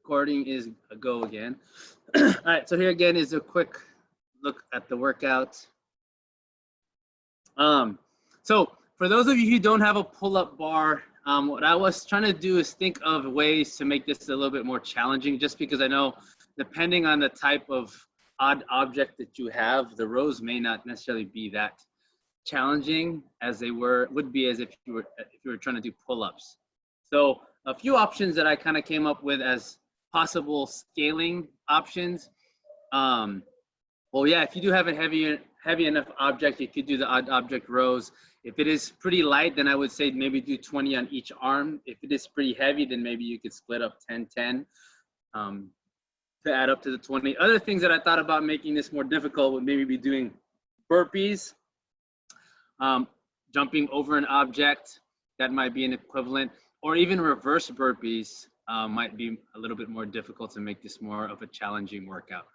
Recording is a go again. All right, so here again is a quick look at the workout. So for those of you who don't have a pull-up bar, what I was trying to do is think of ways to make this a little bit more challenging, just because I know depending on the type of odd object that you have, the rows may not necessarily be that challenging as they would be as if you were trying to do pull-ups. So a few options that I kind of came up with as possible scaling options. Well, yeah, if you do have a heavy enough object, you could do the odd object rows. If it is pretty light, then I would say maybe do 20 on each arm. If it is pretty heavy, then maybe you could split up 10-10 to add up to the 20. Other things that I thought about making this more difficult would maybe be doing burpees, jumping over an object. That might be an equivalent, or even reverse burpees might be a little bit more difficult to make this more of a challenging workout.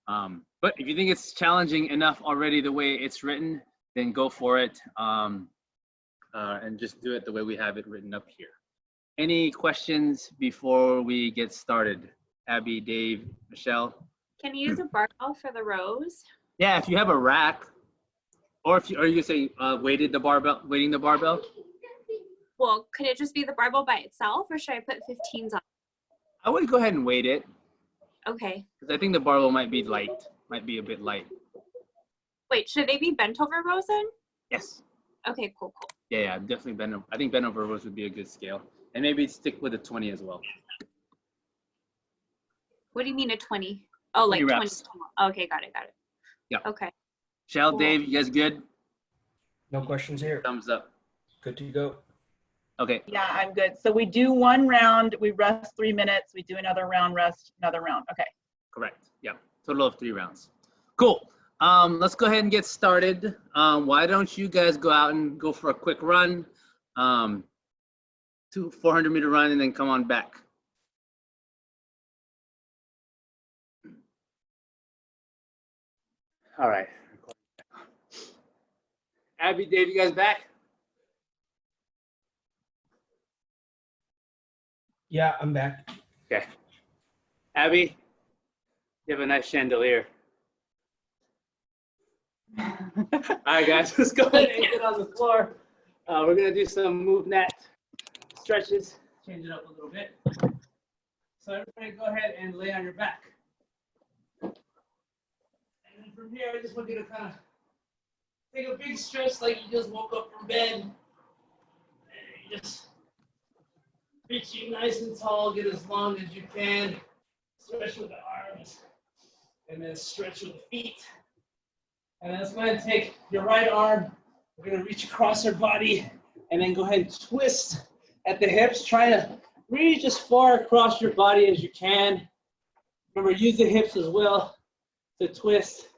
But if you think it's challenging enough already the way it's written, then go for it and just do it the way we have it written up here. Any questions before we get started? Abby, Dave, Michelle? Can you use a barbell for the rows? Yeah, if you have a rack, or if you, are you saying weighting the barbell? Well, could it just be the barbell by itself, or should I put 15s on? I would go ahead and weight it. Okay. Because I think the barbell might be light, might be a bit light. Wait, should they be bent over rows then? Yes. Okay, cool. Yeah, definitely bent over. I think bent over rows would be a good scale. And maybe stick with a 20 as well. What do you mean a 20? Oh, like 20 reps. Okay, got it. Yeah. Okay. Shell, Cool. Dave, you guys good? No questions here. Thumbs up. Good to go. Okay. Yeah, I'm good. So we do one round, we rest 3 minutes, we do another round, rest another round. Okay. Correct. Yeah. Total of 3 rounds. Cool. Let's go ahead and get started. Why don't you guys go out and go for a quick run, 400-meter run, and then come on back. All right. Abby, Dave, you guys back? Yeah, I'm back. Okay. Abby, you have a nice chandelier. All right, guys, let's go ahead and get on the floor. We're going to do some move net stretches, change it up a little bit. So everybody go ahead and lay on your back. And then from here, I just want you to kind of take a big stretch like you just woke up from bed. And you just reaching nice and tall, get as long as you can. Stretch with the arms, and then stretch with the feet. And then let's go ahead and take your right arm. We're going to reach across our body, and then go ahead and twist at the hips. Try to reach as far across your body as you can. Remember, use the hips as well to twist.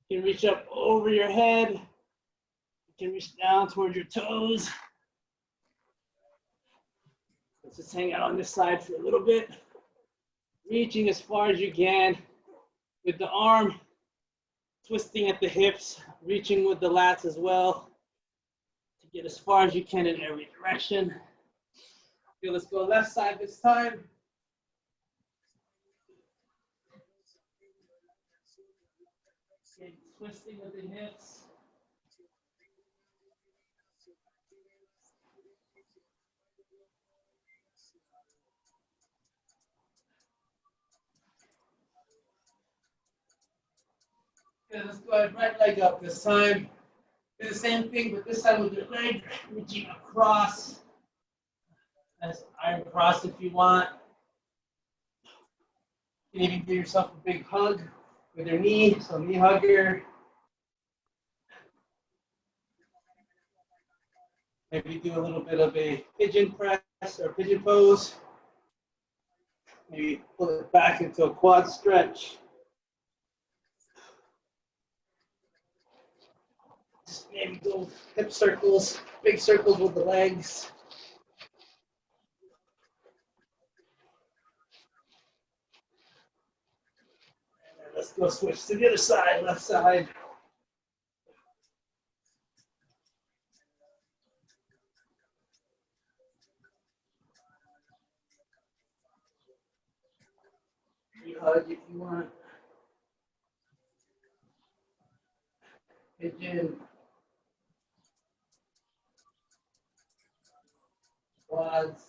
You can reach up over your head. You can reach down towards your toes. Let's just hang out on this side for a little bit. Reaching as far as you can with the arm, twisting at the hips, reaching with the lats as well to get as far as you can in every direction. Okay, let's go left side this time. Okay, twisting with the hips. Okay, let's go ahead, right leg up this time. Do the same thing, but this time with your leg reaching across. Nice iron cross if you want. You can even give yourself a big hug with your knee, so knee hugger. Maybe do a little bit of a pigeon press or pigeon pose. Maybe pull it back into a quad stretch. Just maybe go hip circles, big circles with the legs. And then let's go switch to the other side, left side. Free hug if you want. Pigeon. Quads.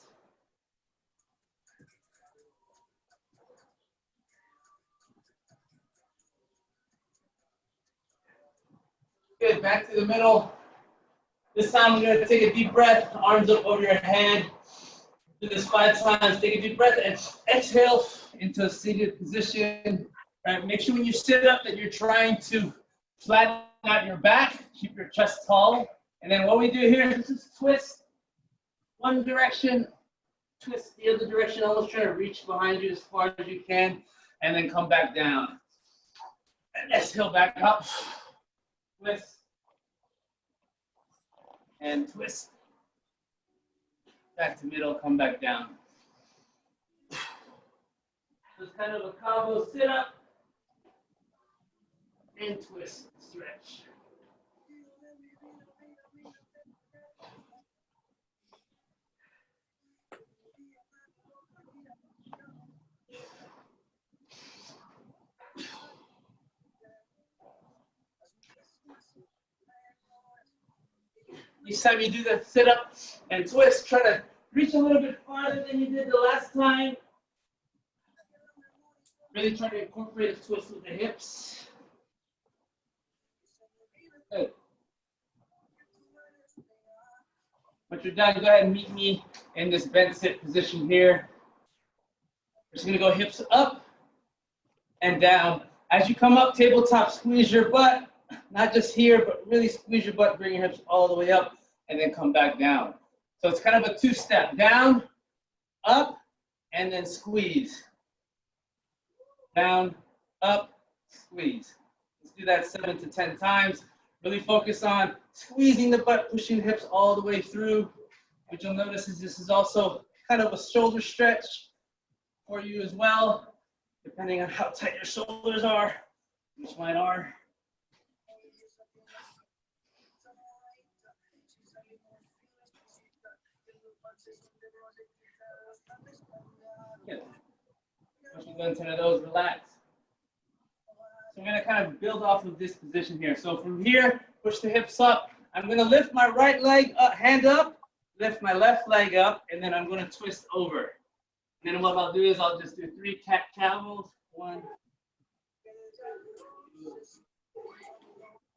Good, back to the middle. This time we're gonna take a deep breath, arms up over your head. Do this 5 times. Take a deep breath and exhale into a seated position. All right, make sure when you sit up that you're trying to flatten out your back, keep your chest tall. And then what we do here is just twist one direction, twist the other direction, almost trying to reach behind you as far as you can, and then come back down. And exhale back up, twist, and twist. Back to middle, come back down. So it's kind of a combo sit up and twist, stretch. Each time you do the sit up and twist, try to reach a little bit farther than you did the last time. Really try to incorporate a twist with the hips. Good. Once you're done, go ahead and meet me in this bent sit position here. We're just gonna go hips up and down. As you come up, tabletop, squeeze your butt. Not just here, but really squeeze your butt, bring your hips all the way up, and then come back down. So it's kind of a 2-step, down, up, and then squeeze. Down, up, squeeze. Let's do that 7 to 10 times. Really focus on squeezing the butt, pushing the hips all the way through. What you'll notice is this is also kind of a shoulder stretch for you as well, depending on how tight your shoulders are, which mine are. Good. Once you've done 10 of those, relax. So I'm going to kind of build off of this position here. So from here, push the hips up. I'm going to lift my right leg up, hand up, lift my left leg up, and then I'm going to twist over. And then what I'll do is I'll just do 3 cat camels. 1, 2,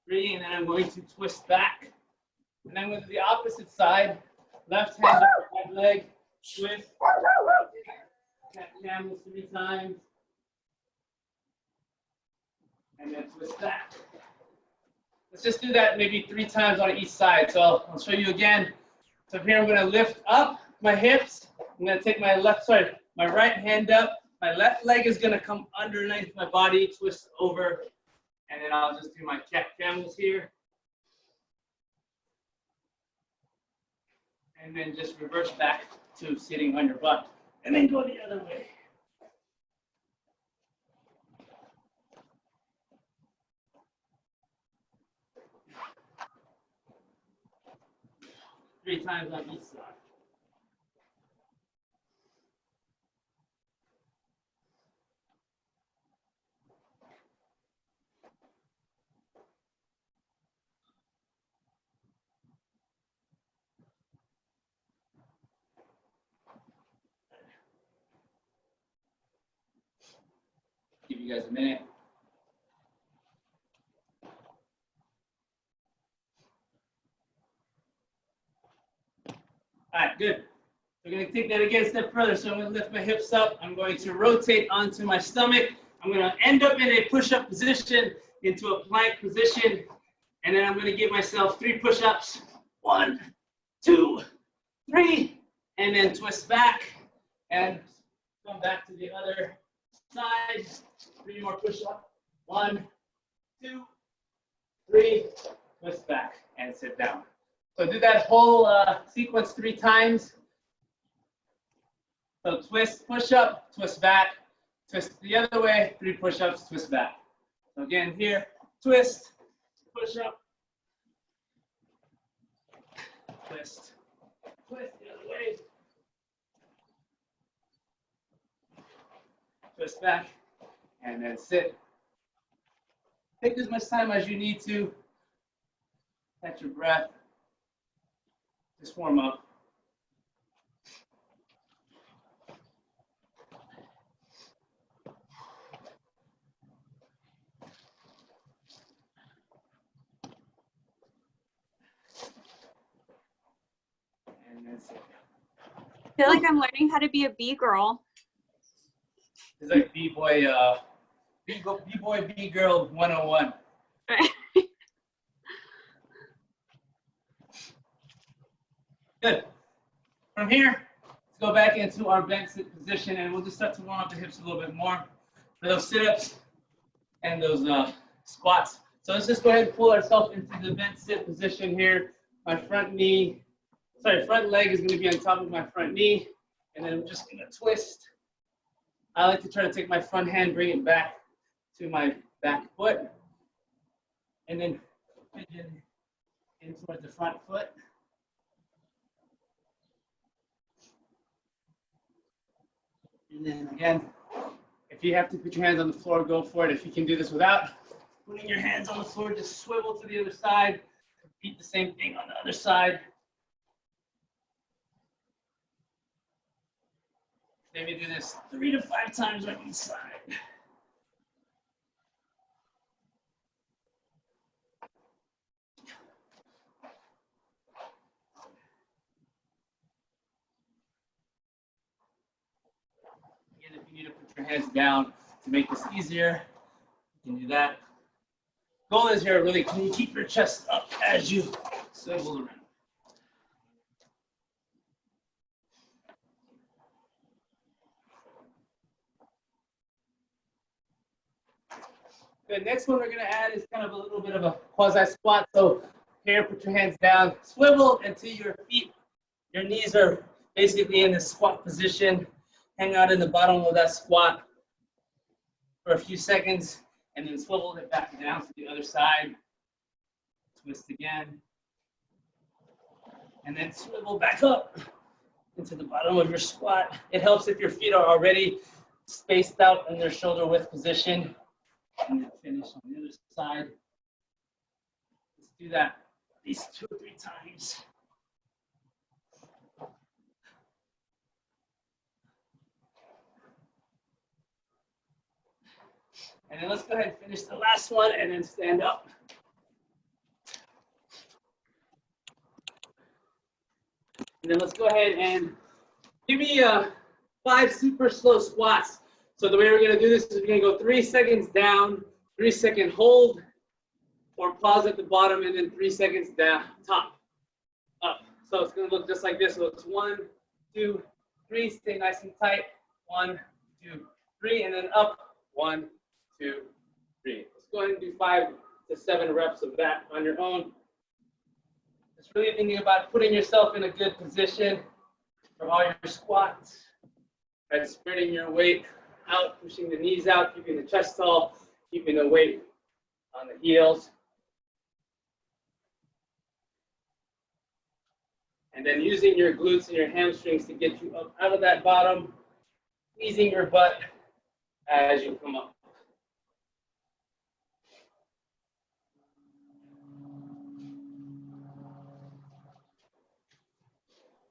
3, and then I'm going to twist back. And then with the opposite side, left hand up, right leg, twist. Cat camels 3 times. And then twist back. Let's just do that maybe 3 times on each side. So I'll show you again. So here I'm going to lift up my hips. I'm going to take my right hand up. My left leg is going to come underneath my body, twist over. And then I'll just do my cat camels here. And then just reverse back to sitting on your butt. And then go the other way. Three times on each side. Give you guys a minute. All right, good. We're going to take that again a step further. So I'm going to lift my hips up. I'm going to rotate onto my stomach. I'm going to end up in a push-up position into a plank position. And then I'm going to give myself 3 push-ups. 1, 2, 3. And then twist back. And come back to the other side. 3 more push-ups. 1, 2, 3. Twist back and sit down. So do that whole sequence 3 times. So twist, push up, twist back, twist the other way, 3 push-ups, twist back. So again here, twist, push up, twist, twist the other way, twist back, and then sit. Take as much time as you need to. Catch your breath. Just warm up. And then sit. I feel like I'm learning how to be a bee girl. It's like B-boy, B-boy, B-girl 101. Right. Good. From here, let's go back into our bent sit position, and we'll just start to warm up the hips a little bit more for those sit-ups and those squats. So let's just go ahead and pull ourselves into the bent sit position here. My front leg is going to be on top of my front knee, and then I'm just going to twist. I like to try to take my front hand, bring it back to my back foot, and then pigeon in towards the front foot. And then again, if you have to put your hands on the floor, go for it. If you can do this without putting your hands on the floor, just swivel to the other side. Repeat the same thing on the other side. Maybe do this 3 to 5 times on each side. Again, if you need to put your hands down to make this easier, you can do that. Goal is here really, can you keep your chest up as you swivel around? The next one we're going to add is kind of a little bit of a quasi squat. So here, put your hands down, swivel until your feet, your knees are basically in the squat position. Hang out in the bottom of that squat for a few seconds, and then swivel it back down to the other side. Twist again. And then swivel back up into the bottom of your squat. It helps if your feet are already spaced out in their shoulder width position. And then finish on the other side. Let's do that at least 2 or 3 times. And then let's go ahead and finish the last one and then stand up. And then let's go ahead and give me 5 super slow squats. So the way we're going to do this is we're going to go 3 seconds down, 3 second hold, or pause at the bottom, and then 3 seconds down, top, up. So it's going to look just like this. So it's 1, 2, 3. Stay nice and tight. 1, 2, 3, and then up. 1, 2, 3. Let's go ahead and do 5 to 7 reps of that on your own. Just really thinking about putting yourself in a good position for all your squats. Right, spreading your weight out, pushing the knees out, keeping the chest tall, keeping the weight on the heels. And then using your glutes and your hamstrings to get you up out of that bottom, squeezing your butt as you come up.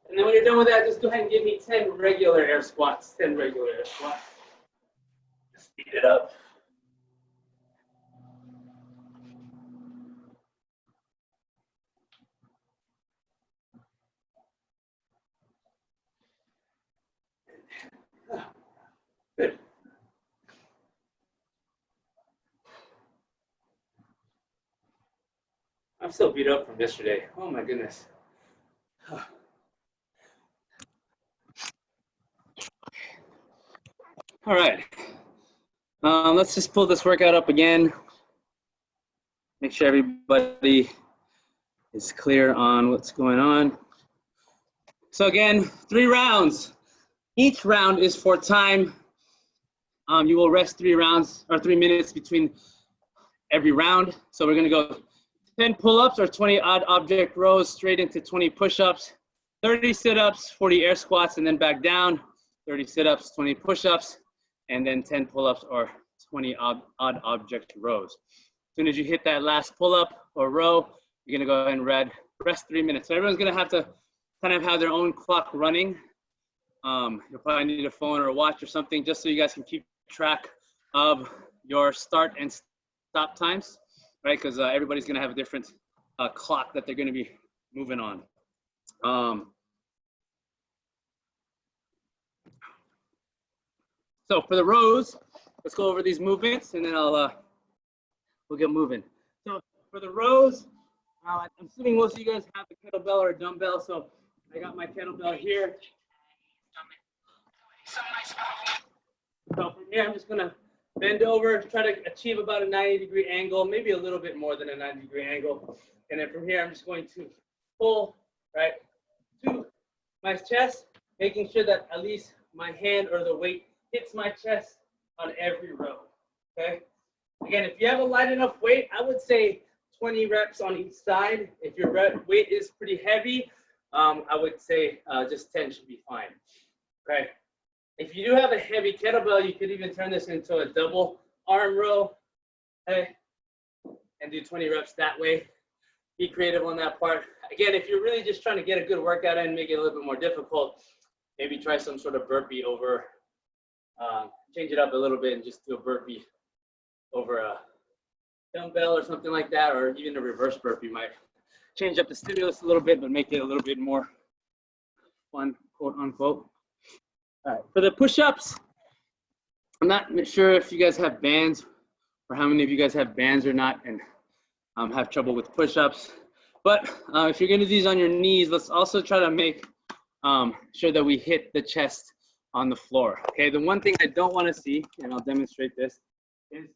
And then when you're done with that, just go ahead and give me 10 regular air squats, 10 regular air squats. Just speed it up. Good. I'm still beat up from yesterday. Oh my goodness. All right. Let's just pull this workout up again. Make sure everybody is clear on what's going on. So again, 3 rounds. Each round is for time. You will rest 3 rounds or 3 minutes between every round. So we're gonna go 10 pull-ups or 20 odd object rows straight into 20 push-ups, 30 sit-ups, 40 air squats, and then back down, 30 sit-ups, 20 push-ups, and then 10 pull-ups or 20 odd object rows. As soon as you hit that last pull-up or row, you're gonna go ahead and rest 3 minutes. So everyone's gonna have to kind of have their own clock running. You'll probably need a phone or a watch or something just so you guys can keep track of your start and stop times, right? Because everybody's gonna have a different clock that they're gonna be moving on. So for the rows, let's go over these movements and then we'll get moving. So for the rows, I'm assuming most of you guys have a kettlebell or a dumbbell. So I got my kettlebell here. So from here, I'm just gonna bend over, try to achieve about a 90-degree angle, maybe a little bit more than a 90-degree angle. And then from here, I'm just going to pull, right, to my chest, making sure that at least my hand or the weight hits my chest on every row, okay? Again, if you have a light enough weight, I would say 20 reps on each side. If your weight is pretty heavy, I would say just 10 should be fine, okay? If you do have a heavy kettlebell, you could even turn this into a double arm row, okay? And do 20 reps that way. Be creative on that part. Again, if you're really just trying to get a good workout in, make it a little bit more difficult, maybe try some sort of burpee over, change it up a little bit and just do a burpee over a dumbbell or something like that, or even a reverse burpee might change up the stimulus a little bit, but make it a little bit more fun, quote unquote. All right, for the push-ups, I'm not sure if you guys have bands or how many of you guys have bands or not and have trouble with push-ups. But if you're gonna do these on your knees, let's also try to make sure that we hit the chest on the floor. Okay, the one thing I don't wanna see, and I'll demonstrate this, is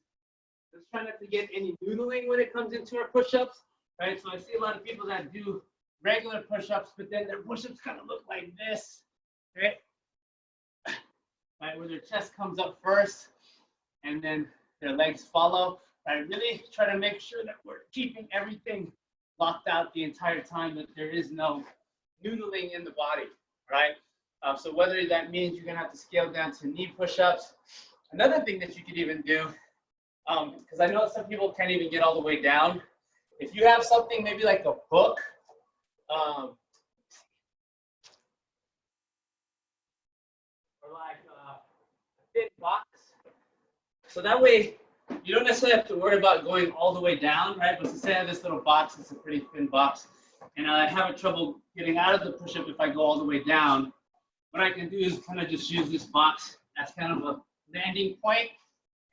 let's try not to get any noodling when it comes into our push-ups, right? So I see a lot of people that do regular push-ups, but then their push-ups kind of look like this, okay? Right, where their chest comes up first and then their legs follow. Right, really try to make sure that we're keeping everything locked out the entire time, that there is no noodling in the body, right? So whether that means you're gonna have to scale down to knee push-ups. Another thing that you could even do, because I know some people can't even get all the way down. If you have something maybe like a book, or like a thin box, so that way you don't necessarily have to worry about going all the way down, right? But say I have this little box, it's a pretty thin box, and I have trouble getting out of the push-up if I go all the way down. What I can do is kind of just use this box as kind of a landing point,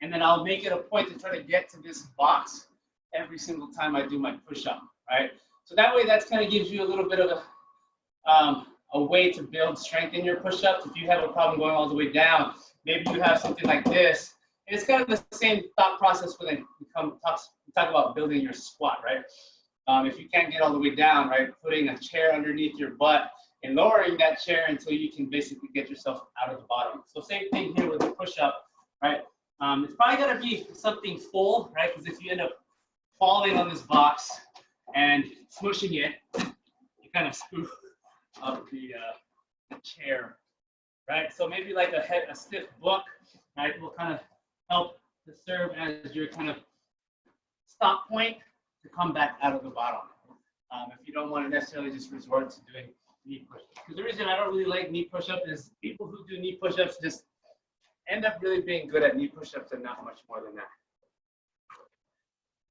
and then I'll make it a point to try to get to this box every single time I do my push-up, right? So that way, that kind of gives you a little bit of a way to build strength in your push-ups. If you have a problem going all the way down, maybe you have something like this. And it's kind of the same thought process when we talk about building your squat, right? If you can't get all the way down, right, putting a chair underneath your butt and lowering that chair until you can basically get yourself out of the bottom. So same thing here with the push-up, right? It's probably gonna be something full, right? Because if you end up falling on this box and smushing it, you kind of screw up the chair, right? So maybe like a stiff book, right, will kind of help to serve as your kind of stop point to come back out of the bottom. If you don't want to necessarily just resort to doing knee push-ups. Because the reason I don't really like knee push-ups is people who do knee push-ups just end up really being good at knee push-ups and not much more than that.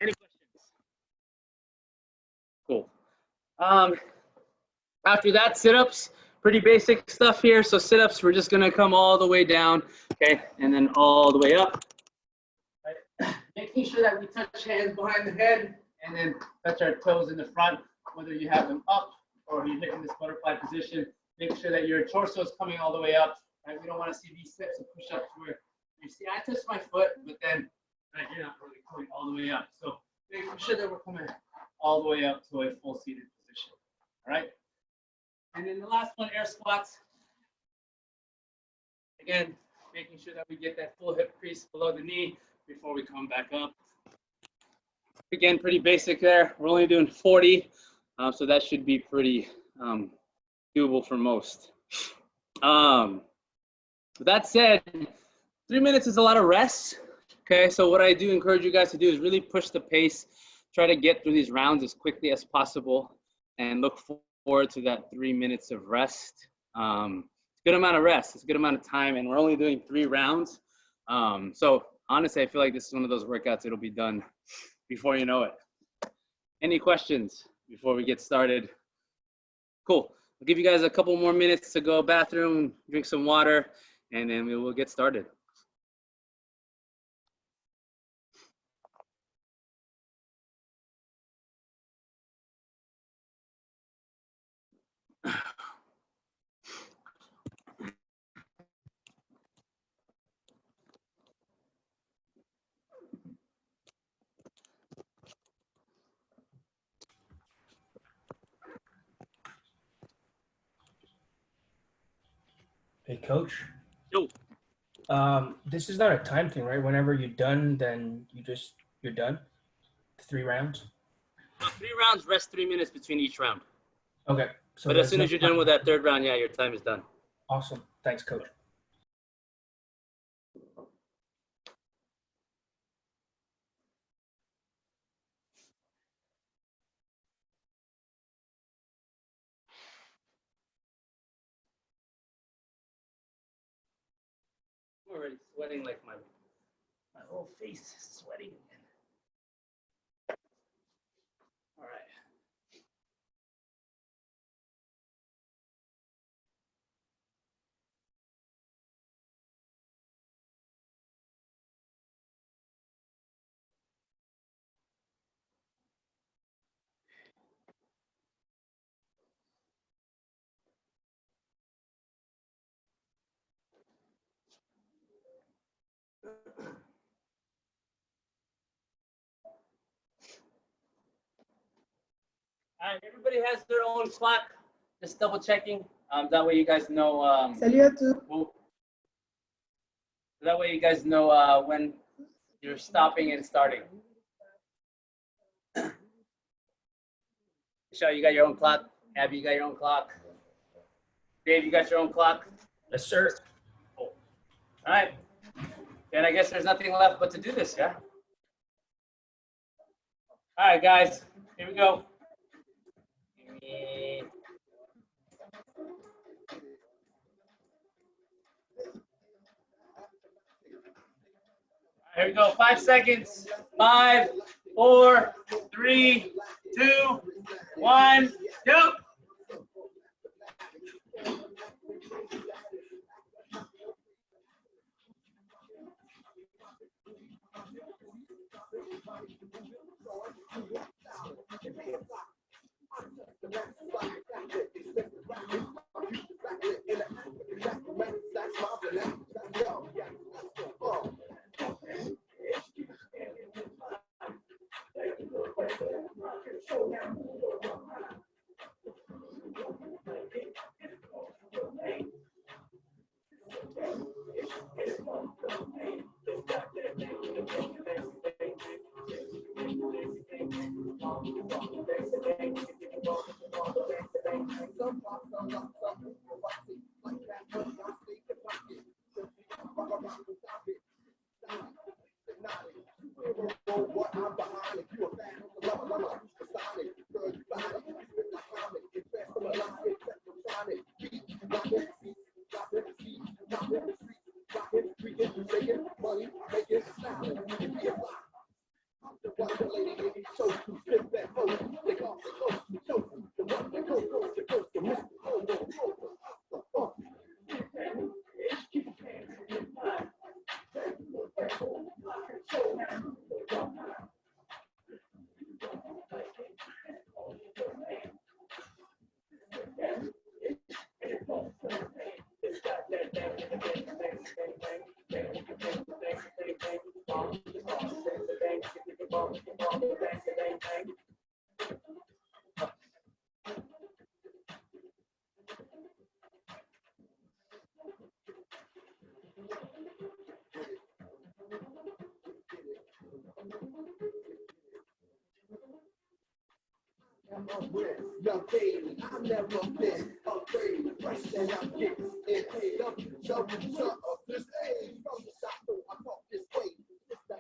Any questions? Cool. After that, sit-ups, pretty basic stuff here. So sit-ups, we're just gonna come all the way down, okay, and then all the way up. Right. Making sure that we touch hands behind the head and then touch our toes in the front, whether you have them up or you're hitting this butterfly position. Make sure that your torso is coming all the way up. Right? We don't want to see these steps of push-ups where you see I touch my foot, but then right, you're not really coming all the way up. So making sure that we're coming all the way up to a full seated position. All right. And then the last one, air squats. Again, making sure that we get that full hip crease below the knee before we come back up. Again, pretty basic there. We're only doing 40, so that should be pretty doable for most. With that said, 3 minutes is a lot of rest, Okay, so what I do encourage you guys to do is really push the pace, try to get through these rounds as quickly as possible, and look forward to that 3 minutes of rest. It's a good amount of rest, it's a good amount of time, and we're only doing 3 rounds. So honestly, I feel like this is one of those workouts that'll be done before you know it. Any questions before we get started? Cool. I'll give you guys a couple more minutes to go bathroom, drink some water, and then we will get started. Hey, coach. Yo. This is not a time thing, right? Whenever you're done, then you're done. 3 rounds. 3 rounds, rest 3 minutes between each round. Okay. So But as soon as you're done with that 3rd round, yeah, your time is done. Awesome. Thanks, coach. I'm already sweating like my whole face is sweating again. All right. All right, everybody has their own clock. Just double checking. That way you guys know. Salut à tous. That way you guys know when you're stopping and starting. Michelle, you got your own clock. Abby, you got your own clock. Dave, you got your own clock. Yes, sir. Cool. All right. Then I guess there's nothing left but to do this, yeah? All right, guys. Here we go. Here we go. 5 seconds. 5, 4, 3, 2, 1, go. Young baby, I've never been afraid. Fresh and I'm getting it paid up. Jumping to this age from the south, I talk this way. It's the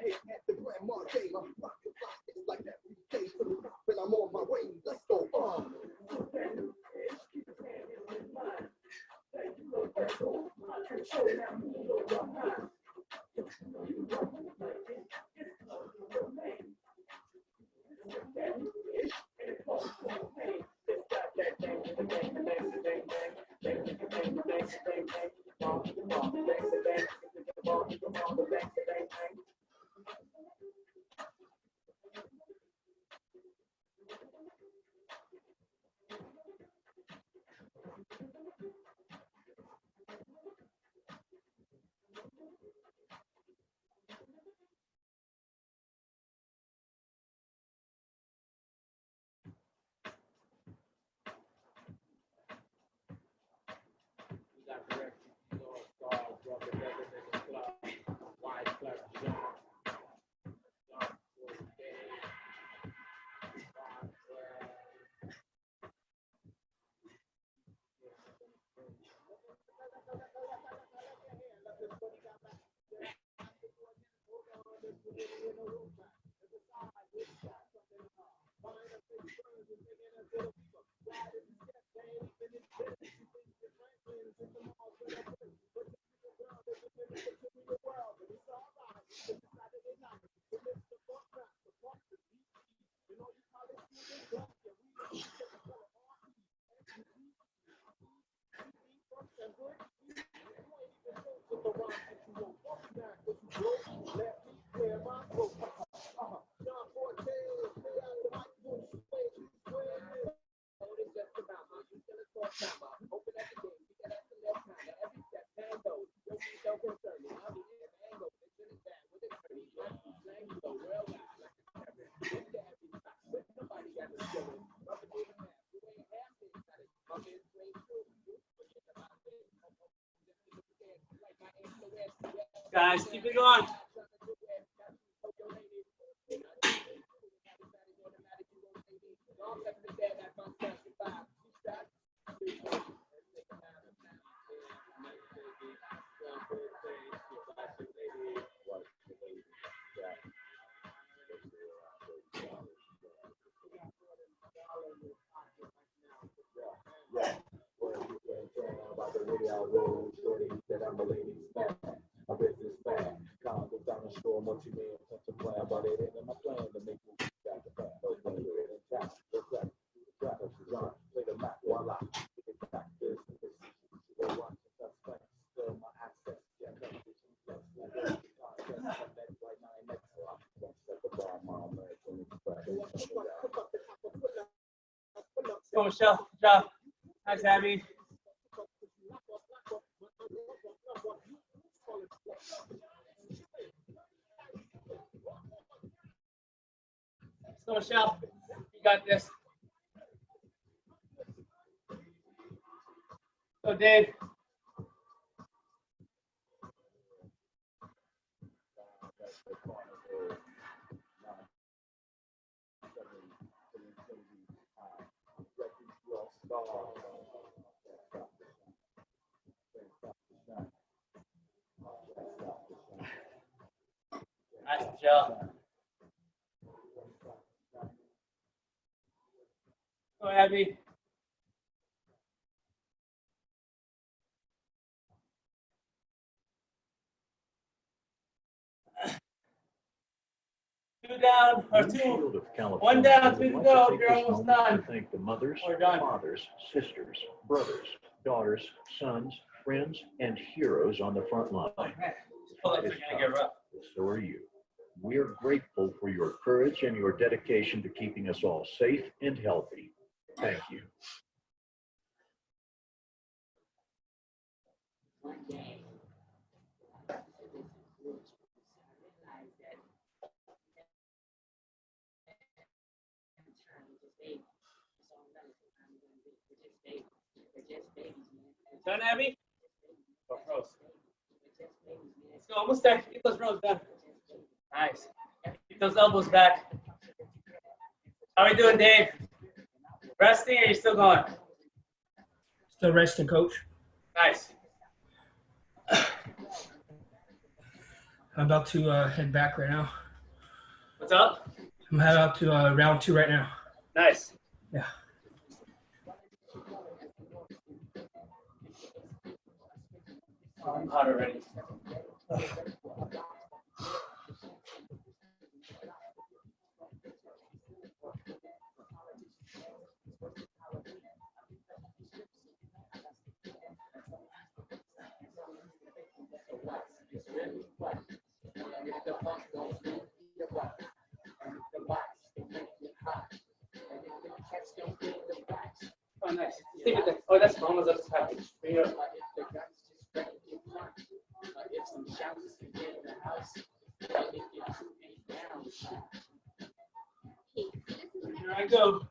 Guys, keep it going. Go, Michelle. Good job. Nice, Abby. So, Michelle, you got this. Go, Dave. Nice, Michelle. Go, Abby. Two down, or two. One down, two to go. You're almost done. Thank the mothers, We're done. fathers, sisters, brothers, daughters, sons, friends, and heroes on the front line. Just feel like you're gonna get rough. So are you. We're grateful for your courage and your dedication to keeping us all safe and healthy. Thank you. Done, Abby? Go, rows. Let's go, almost there. Get those rows done. Nice. Get those elbows back. How are we doing, Dave? Resting or are you still going? Still resting, coach. Nice. I'm about to head back right now. What's up? I'm heading out to round 2 right now. Nice. Yeah. I'm hot already. Oh, nice. Leave it there. Oh, that's fine. That's happy. Here. Here I go.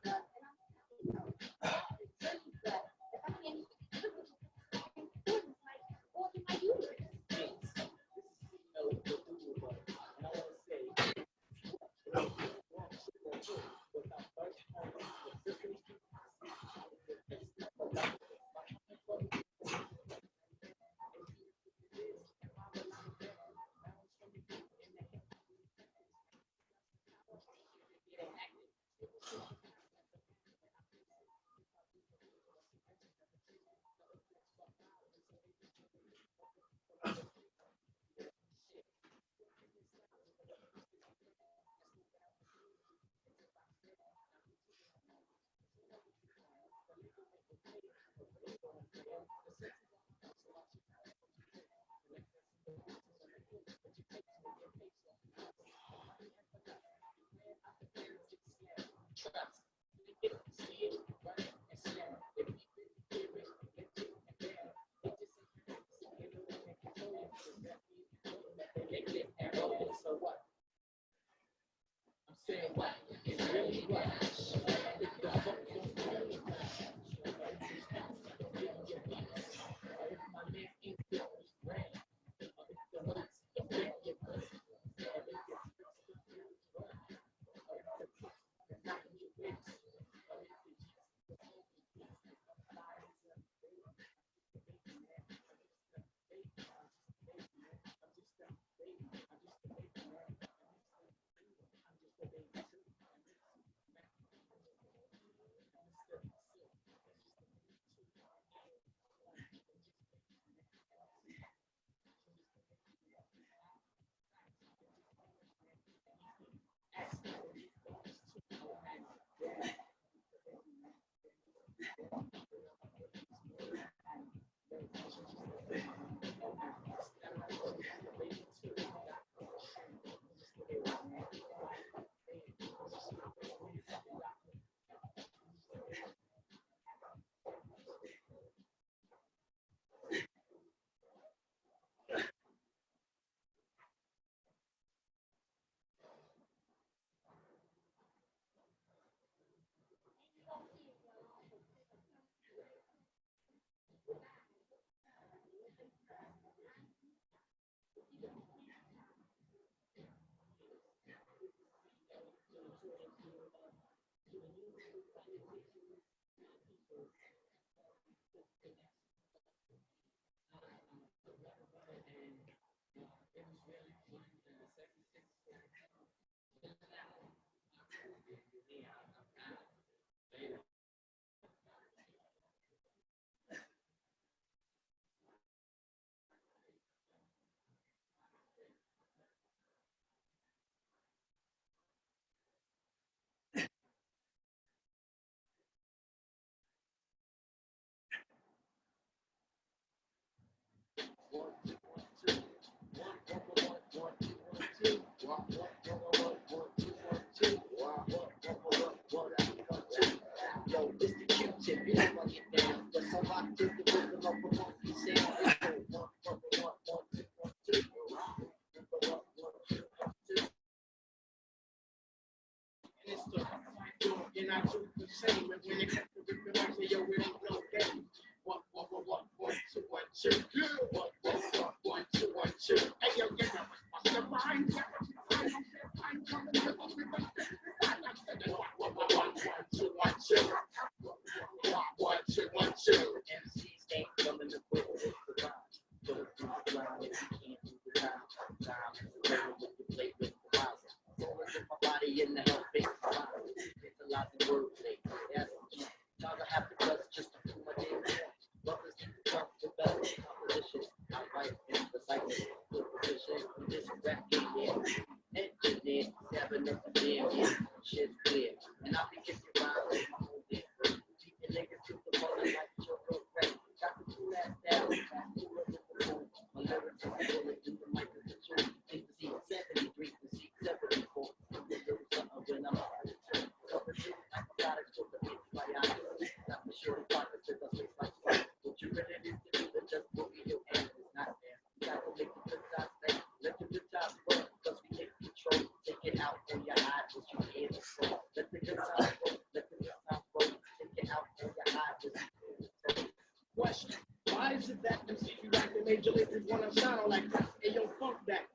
wanna shine on like that. And yo, fuck that.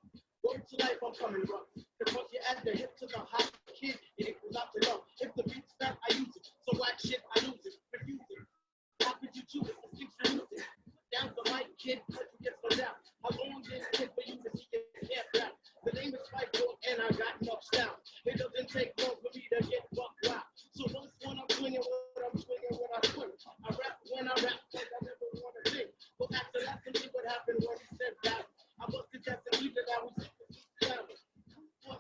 Word to life, I'm coming rough. Because you add the hip to the hot kid, it equals out to love. If the beat's fat, I use it. So whack shit, I lose it. Refuse it. How could you choose it? The sticks you lose it. Down the mic, kid, cause you get so down. How long did it take for you to see your hair back? The name is Spike Dog, and I got enough style. It doesn't take long for me to get bucked out. So once when I'm swinging, when I'm swinging, when I swing. I rap when I rap, cause I never want to sing. But after that, see what happened when he said that. I busted that and leave it, I was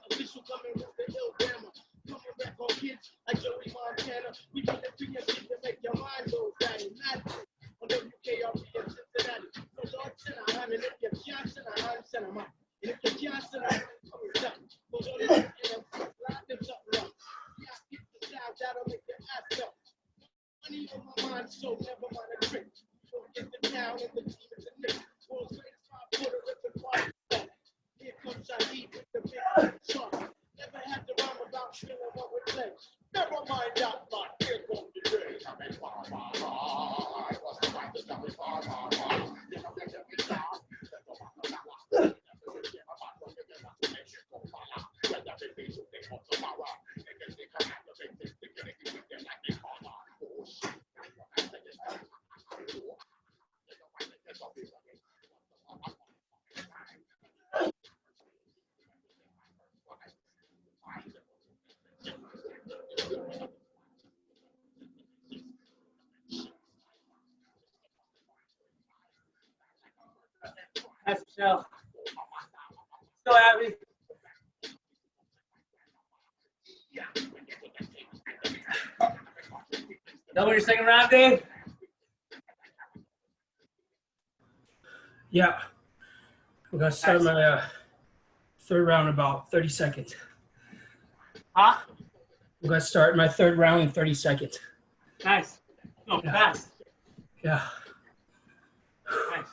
official coming with the ill grammar. Coming back on kids like Joey Montana. We get the free and shit to make your mind go down. Magic on WKRP in Cincinnati. So Lord, send a hand, and if you can't send a hand, send a man. And if you can't send a hand, come with that. Goes on and slide them something up. Yeah, get the sound, that'll make your ass up. Money on my mind, so never mind a trick. So get the town and the team is a nick. World's greatest 5-footer with the party. Here comes Shahid with the big shark. Never had to rhyme about feeling what we say. Never mind that, but here comes the day. That's Michelle. So happy. Done with your second round, Dave? Yeah. We're gonna start my third round in about 30 seconds. Huh? We're gonna start my third round in 30 seconds. Nice. Go fast. Yeah. Nice.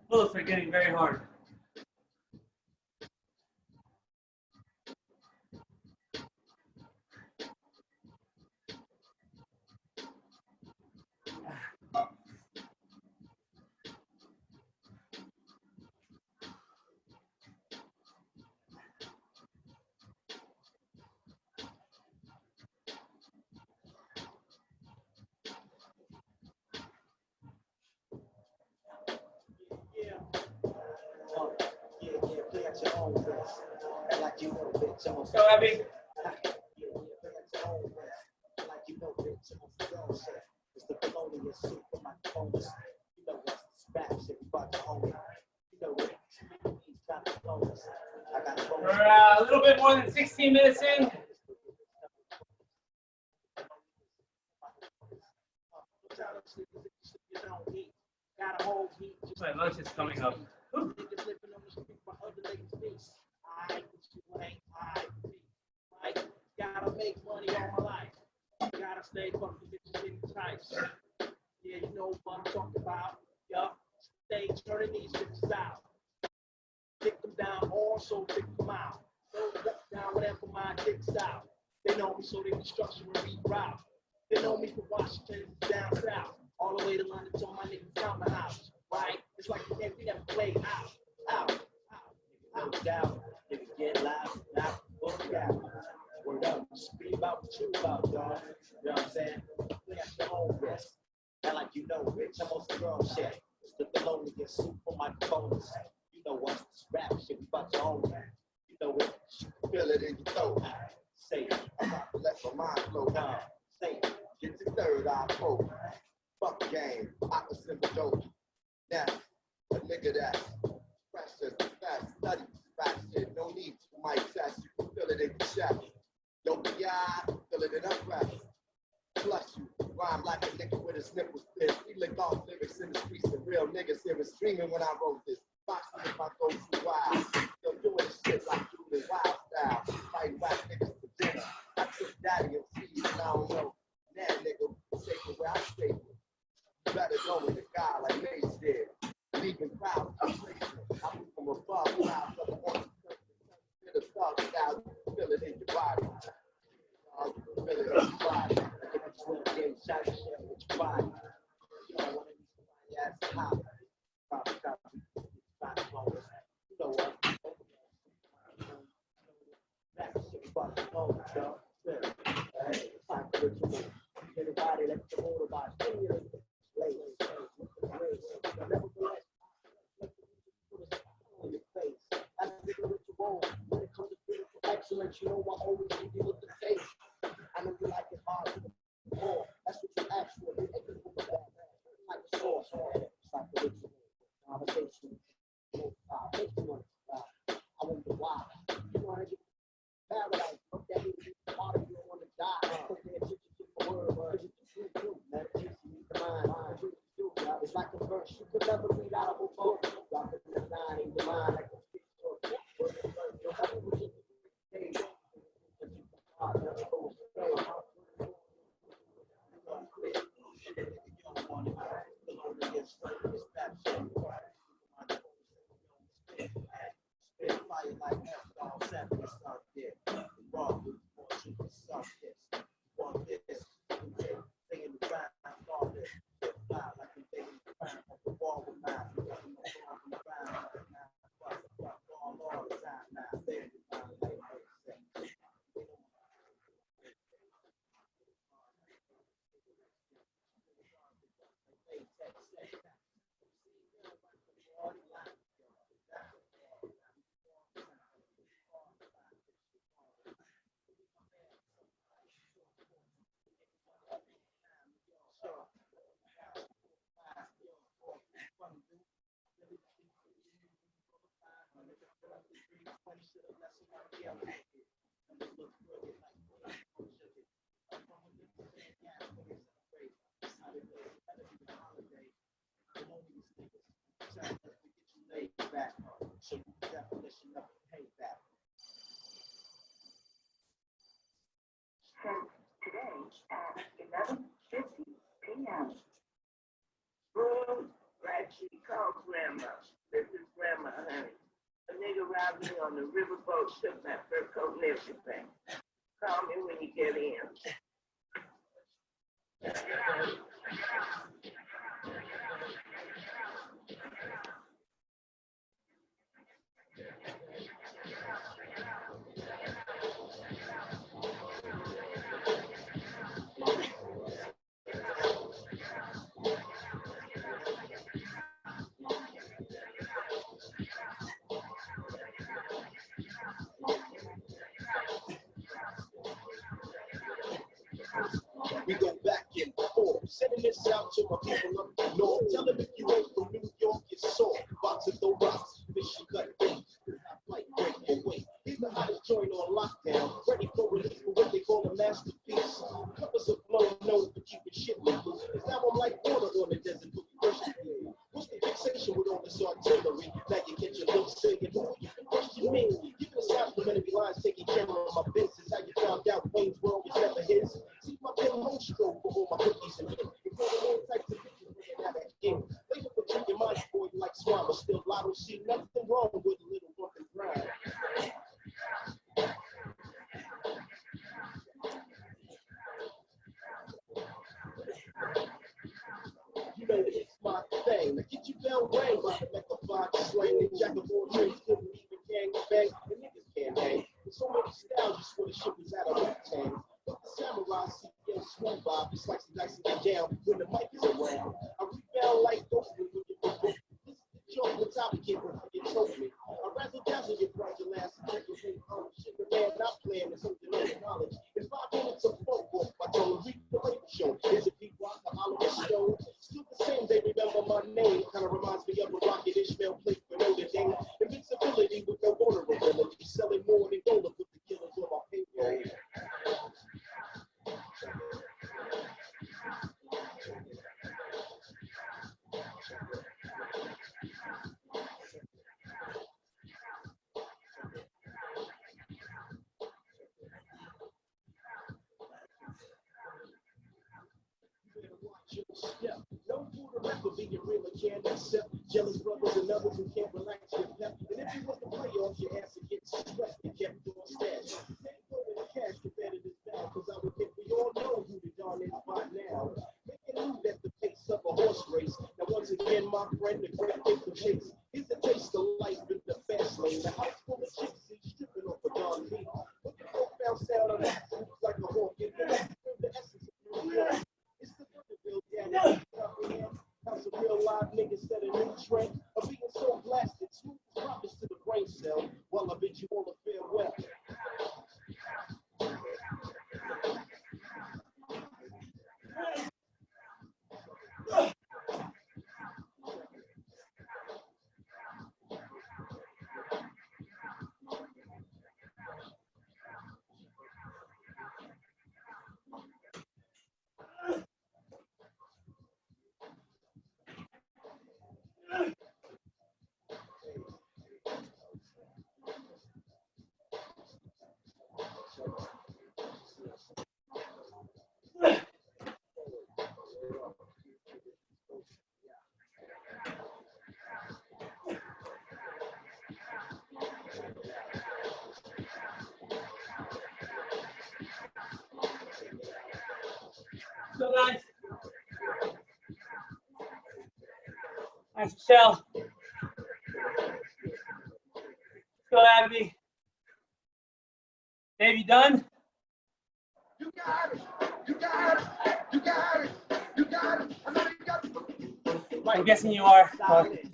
Bullets are getting very hard. So happy. We're a little bit more than 16 minutes in. My lunch is coming up. Ooh. Gotta make money all my life. Gotta stay fucking with types. Yeah, you know what I'm talking about. Yup. Stay turning these bitches out. Kick them down, also kick them out. Those up down whenever my dick's out. They know me, so they can structure and reroute. They know me from Washington down south. All the way to London, so my niggas down the house. Right? It's like the game we never played out. Down. Nigga get loud, now, look out. Word up, speak about what you about, dog. You know what I'm saying? Play at your own risk. And like you know, rich, I'm on some girl shit. Slip the lonely, get soup for my bonus. You know what's this rap shit, we about your own man. You know it, feel it in your throat. Say it, I'm about to let my mind flow down. Say it, get the third eye pro. Fuck the game, opposite of dope. Now, a nigga that's precious, fast, study, fast shit, no need to my test. You can feel it in your chest. Yo, yeah, feel it in her breath. Plus you, rhyme like a nigga with his nipples fit. We lick off lyrics in the streets, and real niggas here was screaming when I wrote this. Boxing if I go too wild. Yo, doing shit like doing wild style. Fighting whack niggas for dinner. I took daddy and seeds, and I don't know. Now, nigga, taking where I stay. Better knowing the guy like Mace did. Leaving crowds, I'm racing. I move from above, crowds of the one. Feel the thug style, feel it in your body. Feel it in your body. If it's one game, shot shit with your body. that's how. You know what? That's everybody knows, y'all. Hey, time for ritual. Everybody let the motor by stimulate. Nevertheless, in your face. That's the ritual. When it comes to spiritual excellence, you know I always give you with the taste. I know you like it hard. More. That's what you ask for. You ain't for that. Like a source. It's like a ritual. Conversation. I wonder why. You want to get paradise. That means you don't want to die. Pay attention to the word. Because it's the truth. Meditation is the mind. It's like a verse you could never read out of a book. Drop it in the line in your mind like a fish or a book. You'll never read it. So the definition of payback. Today at 11:50 p.m. Boom, right, she called Grandma. This is Grandma, honey. A nigga robbed me on the riverboat, took my fur coat and everything. Call me when you get in. We go back and forth, sending this out to my people up north. Tell them if you ain't from New York, you're sore. Box of throw rocks, fish and cut bait. Like break away. He's the hottest joint on lockdown, ready for release for what they call a masterpiece. Covers of flow known for keeping shit loose. Cause now I'm like water on the desert for question. What's the fixation with all this artillery? Now you get your look saying, who you can question me? Giving a sign for enemy lines, taking care of my business. How you found out Wayne's World was never his? See my pen whole stroke for all my cookies and milk. You put all types of pictures looking at that game. They look at you in my boy like swamp, but still I don't see nothing wrong with a little bump and grind. You know it's my thing. Now get you down rain, but I make a fire slang. The jack of all trades couldn't even gang bang. The niggas can't hang. There's so many styles, you swear the shit was out of Wu-Tang. But the samurai CPO smooth vibe, you slice and dice it down when the mic is around. I rebound like those when you get the book. This is the joke, the top kid when you choke me. I razzle dazzle your fragile ass and take your thing home. Shit, the man not playing is something on knowledge. In 5 minutes of football, I told him read the label show. Is it Pete Rock, the Oliver Stone? Still the same, they remember my name. Kinda reminds me of a Rocket Ishmael played for Notre Dame. Invincibility with no vulnerability. Selling more than gold, put the killers on my payroll. Yeah, no food or record being real or can't accept. Jealous brothers and others who can't relax your pep. And if you was to play off your ass and get stressed and kept your stash. Take go in the cash competitors down, cause I would think we all know who the darn is by now. Making move at the pace of a horse disgrace. Now once again, my friend, the great thing for chase. It's the taste of life in the fast lane. The house full of chicks, he's stripping off a Don P. But the profound sound of that moves like a hawk. In the essence of New York. It's the real down. How's a real live nigga set a new trend of being so blasted, smooth as promise to the brain cell. Well, I bid you all a farewell. So guys, nice Michelle. Let's go, Abby. Dave, you done? You got it. You got it. You got it. You got it. I know you got it. I'm guessing you are.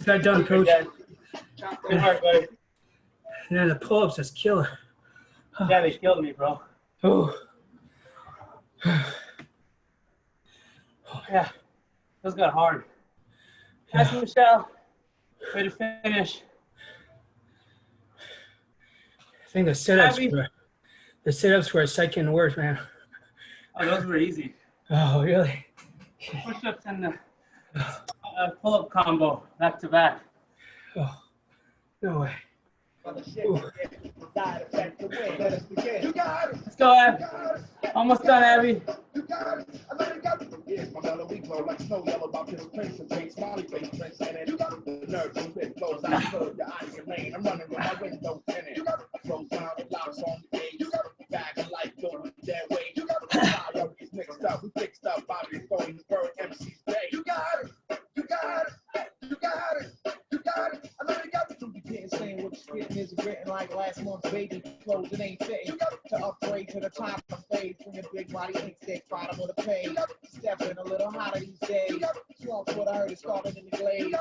Got done, coach. Good work, buddy. Man, the pull-ups is killer. Yeah, they killed me, bro. Oh. Yeah, those got hard. Nice, Michelle. Way to finish. I think the sit-ups Abby. were a second word, man. Oh, those were easy. Oh, really? Push-ups and the pull-up combo, back to back. Oh, no way. Let's go, Abby. Almost done, Abby. Here's my melody glow like snow yellow about this prince and paint smiley face prince and it. The nerve to spit flows out of your eyes and rain. I'm running with my window tinted. Close down the locks on the gate. Back of life going that way. Priorities mixed up, we fixed up. Bobby's going to burn MC's day. You got it. You got it. You got it. You got it. I know you got it. You can't say what you're spitting is written like last month's baby clothes. It ain't fitting. To upgrade to the top of phase. Bring a big body, ain't sick, bottom of the page. Stepping a little hotter these days. Swamps what I heard is started in the glades.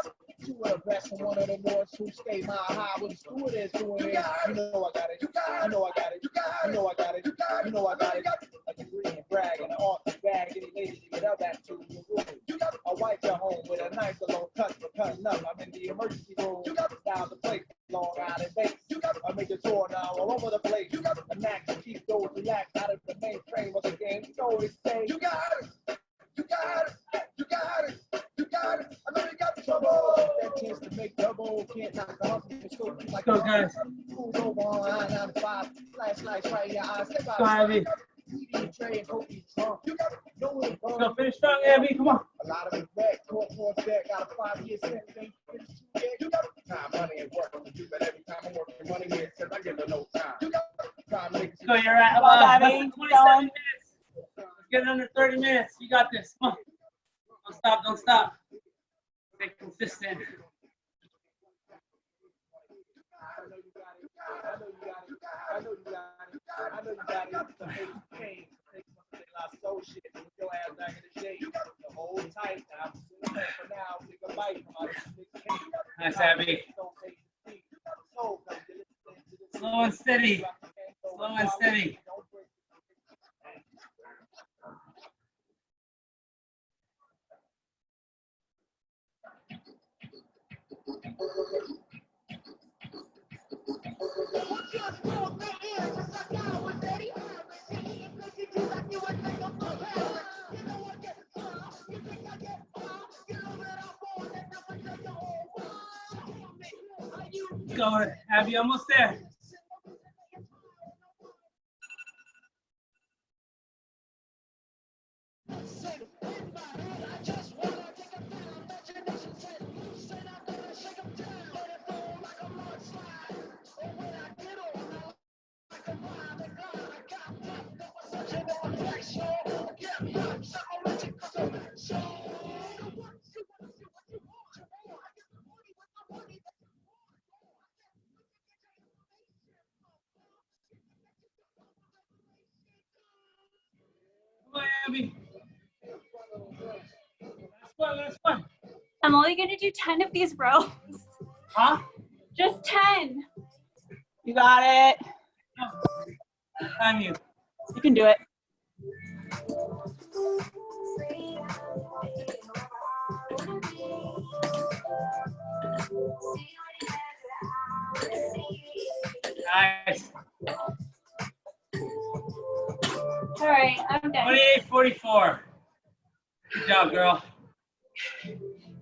Two of the best and one of the worst who stay mile high with the stewardess doing it. You know I got it. You know I got it. You know I got it. You know I got it. A degree and brag and an art bag. Any lady to get up at to a wife at home with a nice little cut for cutting up. I'm in the emergency room. Down the place. Long Island base. I make a tour now all over the place. A knack to keep those relaxed out of the mainframe of the game. You know it's saying. You got it. You got it. You got it. You got it. I know you got trouble. That chance to make double. Can't knock the hustle. So like Go, guys. Who's over on I-95. Flashlights right in your eyes. Step out. Go, Abby. Tray and Kobe Trump. You got it. No one. Let's go, finish strong, Abby. Come on. A lot of respect. Court for that. Got a 5-year sentence. Ain't finished 2 years. You got it. Time, money, and work. But every time I'm working money here, since I get to no time. You got it. Time, Let's go, you're at Come on, Abby. 27 minutes. Let's get it under 30 minutes. You got this. Come on. Don't stop. Don't stop. Stay consistent. I know you got it. I know you got it. I know you got it. I know you got it. The hate pain. Take something like soul shit. Put your ass back in the shade. The whole tight now. For now, take a bite from out of this cake. Nice, Abby. Slow and steady. Slow and steady. Go, Abby, almost there. Abby. Last one. I'm only gonna do 10 of these rows. Huh? Just 10. You got it. I'm you. You can do it. Nice. All right, I'm done. 28:44. Good job, girl.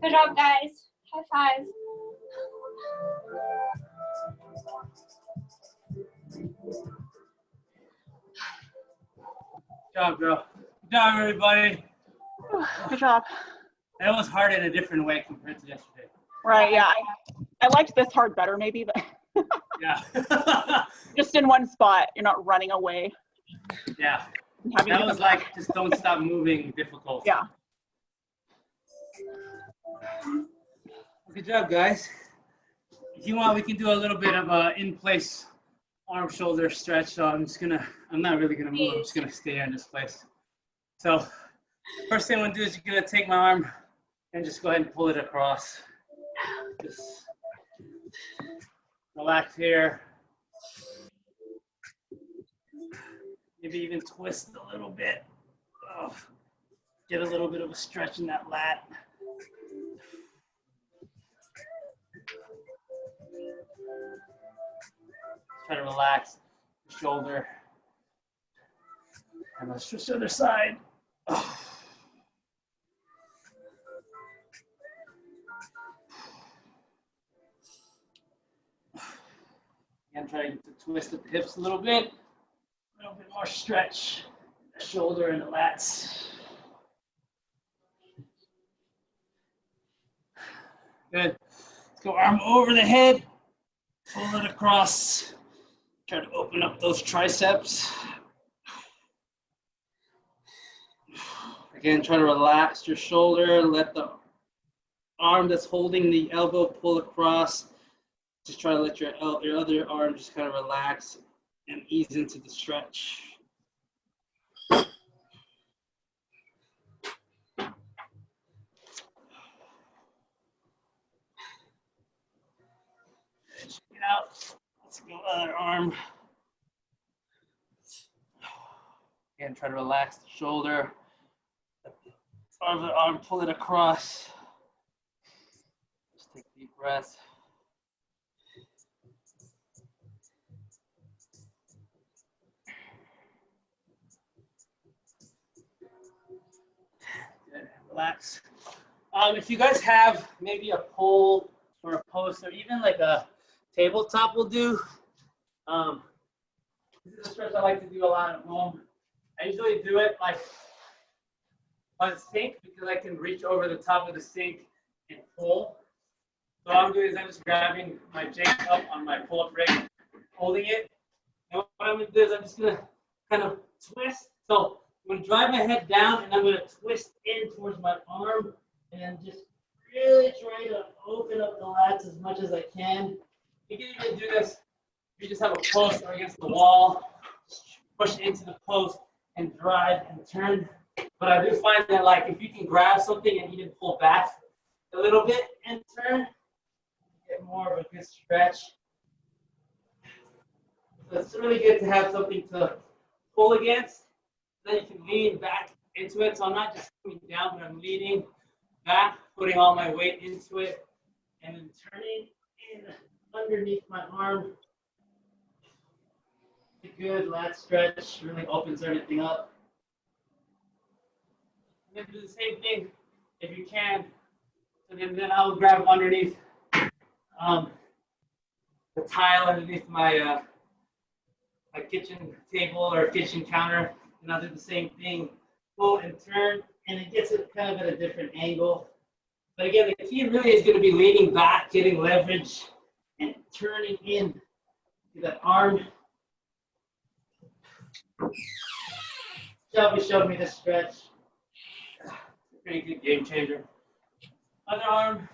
Good job, guys. High five. Good job, girl. Good job, everybody. Good job. That was hard in a different way compared to yesterday. Right, yeah. I liked this hard better maybe, but Yeah. just in one spot. You're not running away. Yeah. And having That to was come like back. just don't stop moving difficult. Yeah. Good job, guys. If you want, we can do a little bit of a in-place arm shoulder stretch. So I'm not really gonna move. I'm just gonna stay in this place. So first thing I'm gonna do is you're gonna take my arm and just go ahead and pull it across. Just relax here. Maybe even twist a little bit. Oh, get a little bit of a stretch in that lat. Try to relax the shoulder. And let's switch to the other side. Oh. Again, try to twist at the hips a little bit more stretch. The shoulder and the lats. Good. Let's go arm over the head. Pull it across. Try to open up those triceps. Again, try to relax your shoulder. Let the arm that's holding the elbow pull across. Just try to let your other arm just kind of relax and ease into the stretch. Check it out. Let's go other arm. Again, try to relax the shoulder. Other arm, pull it across. Just take a deep breath. Good. Relax. If you guys have maybe a pole or a post or even like a tabletop will do. This is a stretch I like to do a lot at home. I usually do it like on the sink because I can reach over the top of the sink and pull. So all I'm doing is I'm just grabbing my jig up on my pull-up rig, holding it. And what I'm gonna do is I'm just gonna kind of twist. So I'm gonna drive my head down and I'm gonna twist in towards my arm and just really try to open up the lats as much as I can. You can even do this if you just have a post or against the wall. Just push into the post and drive and turn. But I do find that like if you can grab something and even pull back a little bit and turn, you get more of a good stretch. So it's really good to have something to pull against. Then you can lean back into it. So I'm not just coming down, but I'm leaning back, putting all my weight into it, and then turning in underneath my arm. A good lat stretch really opens everything up. And then do the same thing if you can. So then I'll grab underneath the tile underneath my my kitchen table or kitchen counter, and I'll do the same thing. Pull and turn, and it gets it kind of at a different angle. But again, the key really is going to be leaning back, getting leverage, and turning in to that arm. Shelby showed me this stretch. Pretty good game changer. Other arm,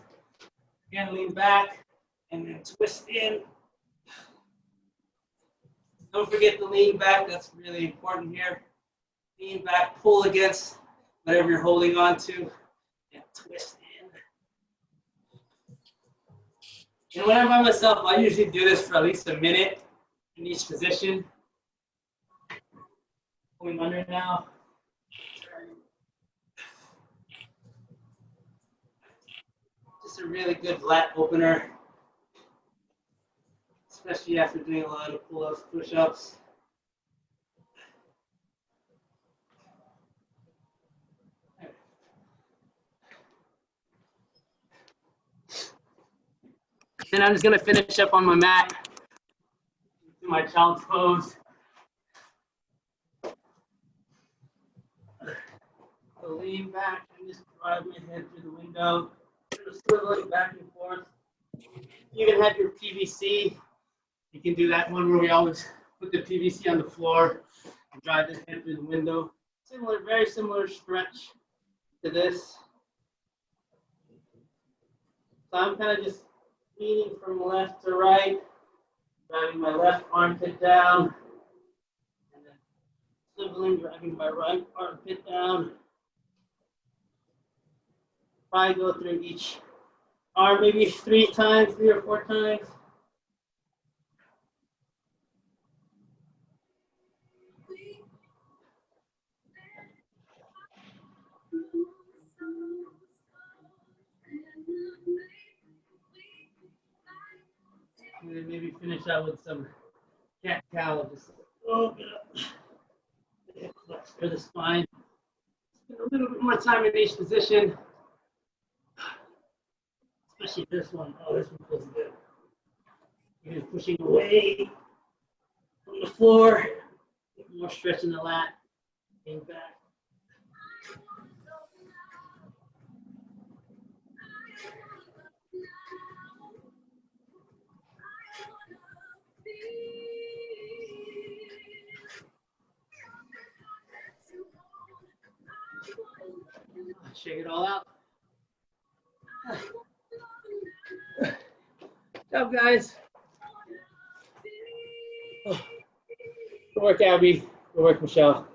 again, lean back, and then twist in. Don't forget to lean back, that's really important here. Lean back, pull against whatever you're holding on to, and twist in. And when I'm by myself, I usually do this for at least a minute in each position. Going under now. Just a really good lat opener, especially after doing a lot of pull-ups, push-ups. And I'm just gonna finish up on my mat, do my child's pose. So lean back and just drive my head through the window, swiveling back and forth. You can have your PVC. You can do that one where we always put the PVC on the floor and drive the head through the window. Similar, very similar stretch to this. So I'm kind of just leaning from left to right, driving my left armpit down, and then swiveling, driving my right armpit down. Probably go through each arm maybe 3 or 4 times. And then maybe finish out with some cat-cow, just open up the hip flex for the spine. Spend a little bit more time in each position, especially this one. Oh, this one feels good. You're pushing away from the floor, get more stretch in the lat, getting back. Shake it all out. Good job, guys. Oh. Good work, Abby. Good work, Michelle.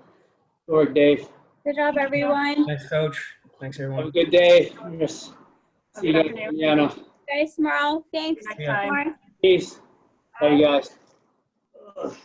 Good work, Dave. Good job, everyone. Thanks, Coach. Thanks, Have everyone. a good day. Yes. See you Good guys. afternoon. Indiana. Guys, tomorrow. Thanks. Next Yeah. time. Bye. Peace. Bye, you guys. Ugh.